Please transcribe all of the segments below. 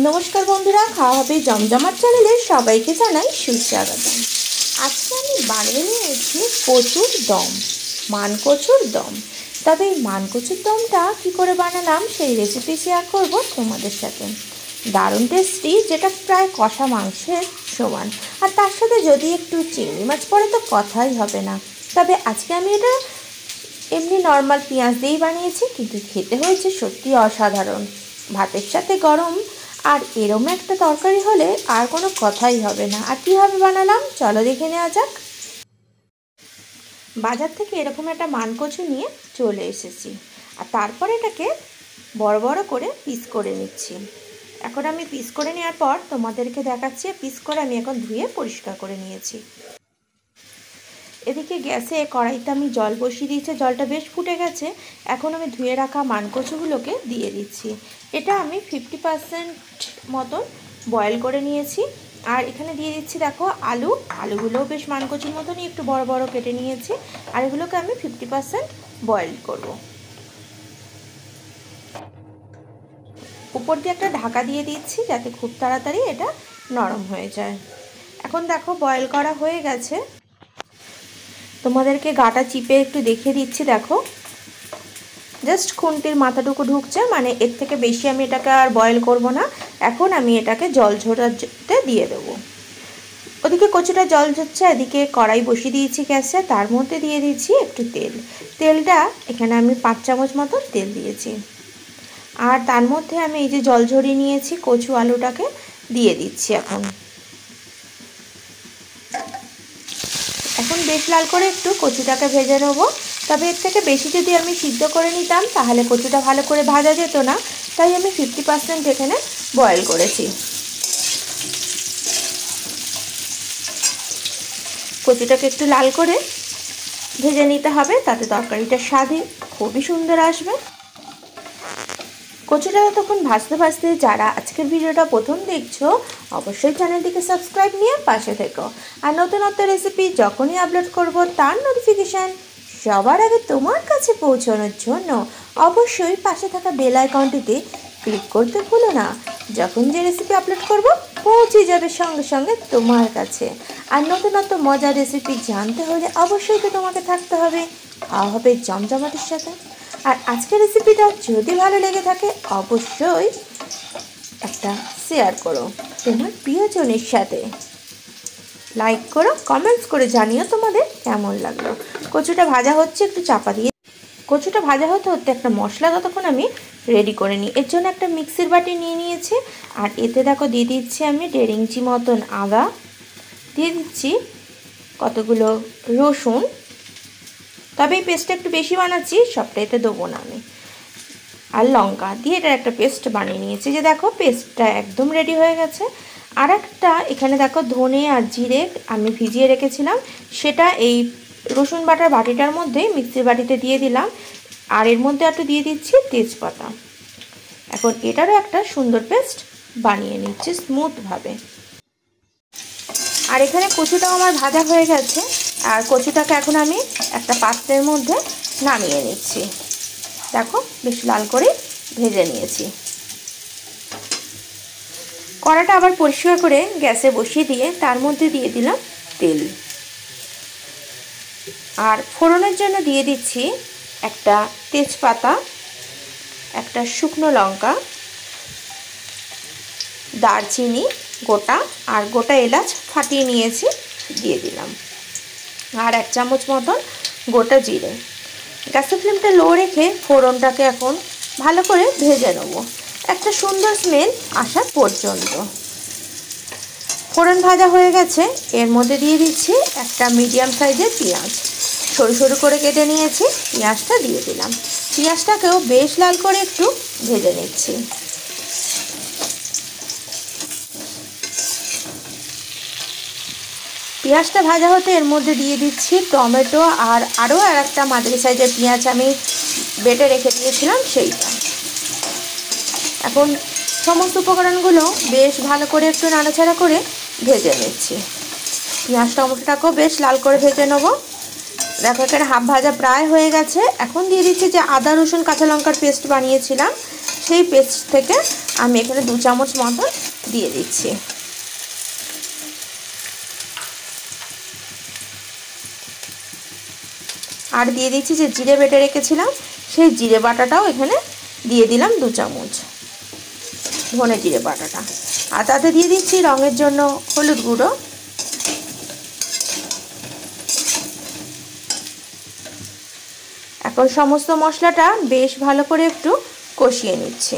नमस्कार बंधुरा खाওয়া হবে জমজমাট চ্যানেলে সবাইকে জানাই সুস্বাগতম। আজকে আমি বানিয়ে নিয়েছি কচুর দম, মানকচুর দম। তবে এই মানকচুর দমটা কী করে বানালাম সেই রেসিপি শেয়ার করব তোমাদের সাথে। দারুণ টেস্টি, যেটা প্রায় কষা মাংসের সমান। আর তার সাথে যদি একটু চিংড়ি মাছ পড়ে তো কথাই হবে না। তবে আজকে আমি এটা এমনি নর্মাল পেঁয়াজ দিয়েই বানিয়েছি, কিন্তু খেতে হয়েছে সত্যি অসাধারণ। ভাতের সাথে গরম আর এরম একটা তরকারি হলে আর কোনো কথাই হবে না। আর কীভাবে বানালাম চলো দেখে নেওয়া যাক। বাজার থেকে এরকম একটা মানকচু নিয়ে চলে এসেছি, আর তারপর এটাকে বড় বড় করে পিস করে নিচ্ছি। এখন আমি পিস করে নেওয়ার পর তোমাদেরকে দেখাচ্ছি। পিস করে আমি এখন ধুয়ে পরিষ্কার করে নিয়েছি। এদিকে গ্যাসে কড়াইতে আমি জল বসিয়ে দিয়েছি, জলটা বেশ ফুটে গেছে। এখন আমি ধুয়ে রাখা মানকচুগুলোকে দিয়ে দিচ্ছি। এটা আমি 50% মতন বয়েল করে নিয়েছি। আর এখানে দিয়ে দিচ্ছি দেখো আলুগুলোও বেশ মানকচুর মতনই একটু বড় বড় কেটে নিয়েছি। আর এগুলোকে আমি 50% বয়েল করব। উপর দিয়ে একটা ঢাকা দিয়ে দিচ্ছি যাতে খুব তাড়াতাড়ি এটা নরম হয়ে যায়। এখন দেখো বয়েল করা হয়ে গেছে। তোমাদেরকে গাটা চিপে একটু দেখিয়ে দিচ্ছি। দেখো জাস্ট খুন্তির মাথাটুকু ঢুকছে, মানে এর থেকে বেশি আমি এটাকে আর বয়েল করব না। এখন আমি এটাকে জল ঝরাতে দিয়ে দেবো। ওদিকে কচুটা জল ঝরছে, এদিকে কড়াই বসিয়ে দিয়েছি গ্যাসে। তার মধ্যে দিয়ে দিচ্ছি একটু তেলটা এখানে আমি 5 চামচ মতো তেল দিয়েছি। আর তার মধ্যে আমি এই যে জল ঝরিয়ে নিয়েছি কচু আলুটাকে দিয়ে দিচ্ছি। এখন বেশ লাল করে একটু কচুটাকে ভেজে নেবো। তবে এর থেকে বেশি যদি আমি সিদ্ধ করে নিতাম তাহলে কচুটা ভালো করে ভাজা যেত না, তাই আমি 50% এখানে বয়েল করেছি। কচুটাকে একটু লাল করে ভেজে নিতে হবে, তাতে তরকারিটার স্বাদই খুবই সুন্দর আসবে। কচুটা তখন ভাজতে ভাজতে যারা আজকের ভিডিওটা প্রথম দেখছো অবশ্যই চ্যানেলটিকে সাবস্ক্রাইব নিয়ে পাশে থেকো। আর নতুন রেসিপি যখনই আপলোড করব তার নোটিফিকেশান সবার আগে তোমার কাছে পৌঁছানোর জন্য অবশ্যই পাশে থাকা বেল আইকনটিতে ক্লিক করতে ভুলো না। যখন যে রেসিপি আপলোড করব পৌঁছে যাবে সঙ্গে সঙ্গে তোমার কাছে। আর নতুন মজার রেসিপি জানতে হলে অবশ্যই তো তোমাকে থাকতে হবে খাওয়া হবে জমজমাটের সাথে। আর আজকের রেসিপিটা যদি ভালো লেগে থাকে অবশ্যই একটা শেয়ার করো তোমার প্রিয়জনের সাথে, লাইক করো, কমেন্টস করে জানিও তোমাদের কেমন লাগলো। কচুটা ভাজা হচ্ছে, একটু চাপা দিয়ে কচুটা ভাজা হতে হতে একটা মশলা ততক্ষণ আমি রেডি করে নিই। এর জন্য একটা মিক্সির বাটি নিয়ে নিয়েছি। আর এতে দেখো দিয়ে দিচ্ছি আমি 1.5 ইঞ্চি মতন আদা, দিয়ে দিচ্ছি কতগুলো রসুন। তবে এই পেস্টটা একটু বেশি বানাচ্ছি, সবটা এতে দেবো না আমি। আর লঙ্কা দিয়ে এটার একটা পেস্ট বানিয়ে নিয়েছি। যে দেখো পেস্টটা একদম রেডি হয়ে গেছে। আর একটা এখানে দেখো ধনে আর জিরে আমি ভিজিয়ে রেখেছিলাম, সেটা এই রসুন বাটার বাটিটার মধ্যে মিক্সির বাটিতে দিয়ে দিলাম। আর এর মধ্যে একটু দিয়ে দিচ্ছি তেজপাতা। এখন এটারও একটা সুন্দর পেস্ট বানিয়ে নিচ্ছি স্মুথভাবে। আর এখানে কচুটাও আমার ভাজা হয়ে গেছে। আর কচুটাকে এখন আমি একটা পাত্রের মধ্যে নামিয়ে নিচ্ছি। দেখো বেশ লাল করে ভেজে নিয়েছি। কড়াটা আবার পরিষ্কার করে গ্যাসে বসিয়ে দিয়ে তার মধ্যে দিয়ে দিলাম তেল। আর ফোড়নের জন্য দিয়ে দিচ্ছি একটা তেজপাতা, একটা শুকনো লঙ্কা, দারচিনি গোটা আর গোটা এলাচ ফাটিয়ে নিয়েছি দিয়ে দিলাম। আর 1 চামচ মতন গোটা জিরে। গ্যাসের ফ্লেমটা লো রেখে ফোড়নটাকে এখন ভালো করে ভেজে নেব একটা সুন্দর স্মেল আসা পর্যন্ত। ফোড়ন ভাজা হয়ে গেছে। এর মধ্যে দিয়ে দিচ্ছি একটা মিডিয়াম সাইজের পেঁয়াজ, সরু সরু করে কেটে নিয়েছি। পেঁয়াজটা দিয়ে দিলাম। পেঁয়াজটাকেও বেশ লাল করে একটু ভেজে নিচ্ছি। পেঁয়াজটা ভাজা হতে এর মধ্যে দিয়ে দিচ্ছি টমেটো আর আরও একটা মাঝারি সাইজের পেঁয়াজ আমি বেটে রেখে দিয়েছিলাম সেইটা। এখন সমস্ত উপকরণগুলো বেশ ভালো করে একটু নাড়াচাড়া করে ভেজে নিচ্ছি। পেঁয়াজ টমেটোটাকেও বেশ লাল করে ভেজে নেব। দেখো এখানে হাফ ভাজা প্রায় হয়ে গেছে। এখন দিয়ে দিচ্ছি যে আদা রসুন কাঁচা লঙ্কার পেস্ট বানিয়েছিলাম সেই পেস্ট থেকে আমি এখানে 2 চামচ মতো দিয়ে দিচ্ছি। আর দিয়ে দিচ্ছি যে জিরে বেটে রেখেছিলাম, সেই জিরে বাটাটাও এখানে দিয়ে দিলাম 2 চামচ ধনে জিরে বাটাটা। আর তাতে দিয়ে দিচ্ছি রঙের জন্য হলুদ গুঁড়ো। এখন সমস্ত মশলাটা বেশ ভালো করে একটু কষিয়ে নিচ্ছি।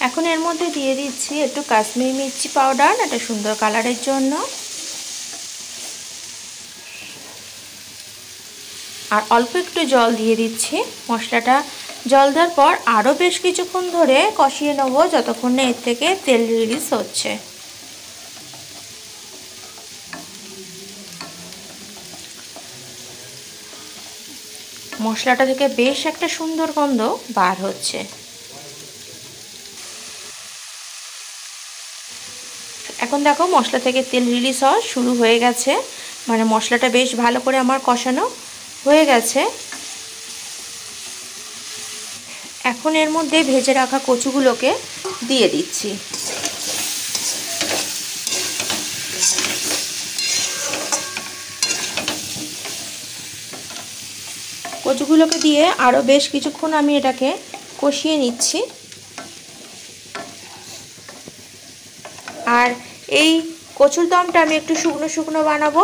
এখন এর মধ্যে দিয়ে দিচ্ছি একটু কাশ্মীরি মির্চি পাউডার, একটা সুন্দর কালারের জন্য। আর অল্প একটু জল দিয়ে দিচ্ছি। মশলাটা জল দেওয়ার পর আরও বেশ কিছুক্ষণ ধরে কষিয়ে নেব, যতক্ষণ না এর থেকে তেল রিলিজ হচ্ছে। মশলাটা থেকে বেশ একটা সুন্দর গন্ধ বার হচ্ছে। এখন দেখো মশলা থেকে তেল রিলিজ হওয়া শুরু হয়ে গেছে, মানে মশলাটা বেশ ভালো করে আমার কষানো হয়ে গেছে। এখন এর মধ্যে ভেজে রাখা কচুগুলোকে দিয়ে দিচ্ছি। কচুগুলোকে দিয়ে আরও বেশ কিছুক্ষণ আমি এটাকে কষিয়ে নিচ্ছি। আর এই কচুর দমটা আমি একটু শুকনো শুকনো বানাবো,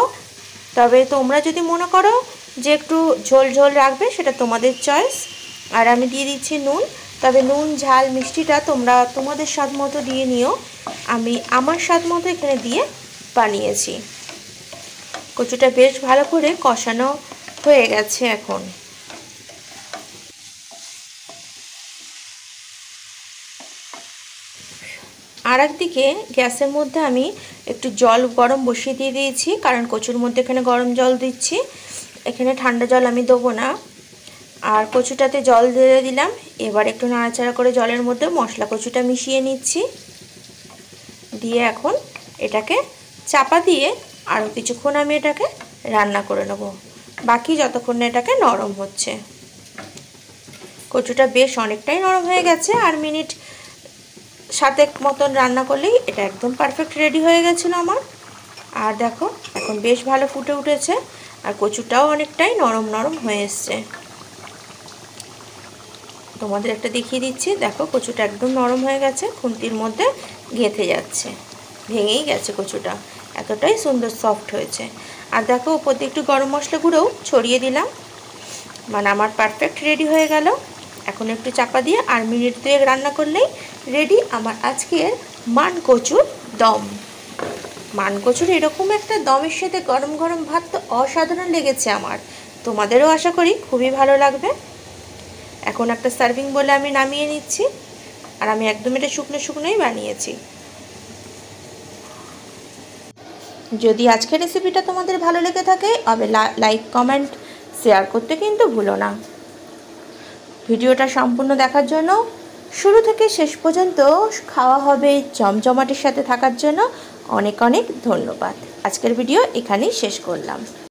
তবে তোমরা যদি মনে করো যে একটু ঝোল ঝোল রাখবে সেটা তোমাদের চয়েস। আর আমি দিয়ে দিচ্ছি নুন, তবে নুন ঝাল মিষ্টিটা তোমরা তোমাদের স্বাদ মতো দিয়ে নিও। আমি আমার স্বাদ মতো এখানে দিয়ে বানিয়েছি। কচুটা বেশ ভালো করে কষানো হয়ে গেছে। এখন আর একদিকে গ্যাসের মধ্যে আমি একটু জল গরম বসিয়ে দিয়ে দিয়েছি, কারণ কচুর মধ্যে এখানে গরম জল দিচ্ছি, এখানে ঠান্ডা জল আমি দেবো না। আর কচুটাতে জল দিয়ে দিলাম। এবার একটু নাড়াচাড়া করে জলের মধ্যে মশলা কচুটা মিশিয়ে নিচ্ছি। দিয়ে এখন এটাকে চাপা দিয়ে আরও কিছুক্ষণ আমি এটাকে রান্না করে নেব, বাকি যতক্ষণ না এটাকে নরম হচ্ছে। কচুটা বেশ অনেকটাই নরম হয়ে গেছে, আর মিনিট 7 মতন রান্না করলেই এটা একদম পারফেক্ট রেডি হয়ে গেছিলো আমার। আর দেখো এখন বেশ ভালো ফুটে উঠেছে, আর কচুটাও অনেকটাই নরম নরম হয়ে এসছে। তোমাদের একটা দেখিয়ে দিচ্ছি, দেখো কচুটা একদম নরম হয়ে গেছে, খুন্তির মধ্যে গেঁথে যাচ্ছে, ভেঙেই গেছে কচুটা, এতটাই সুন্দর সফট হয়েছে। আর দেখো উপর দিয়ে একটু গরম মশলা গুঁড়োও ছড়িয়ে দিলাম, মানে আমার পারফেক্ট রেডি হয়ে গেল। এখন একটু চাপা দিয়ে আর মিনিট 2 রান্না করলেই রেডি আমার আজকের মান কচুর দম। মান কচুর এরকম একটা দমের সাথে গরম গরম ভাত তো অসাধারণ লেগেছে আমার, তোমাদেরও আশা করি খুবই ভালো লাগবে। এখন একটা সার্ভিং বলে আমি নামিয়ে নিচ্ছি, আর আমি একদম এটা শুকনো শুকনোই বানিয়েছি। যদি আজকের রেসিপিটা তোমাদের ভালো লেগে থাকে তবে লাইক কমেন্ট শেয়ার করতে কিন্তু ভুলো না। ভিডিওটা সম্পূর্ণ দেখার জন্য, শুরু থেকে শেষ পর্যন্ত খাওয়া হবে জমজমাটের সাথে থাকার জন্য অনেক অনেক ধন্যবাদ। আজকের ভিডিও এখানেই শেষ করলাম।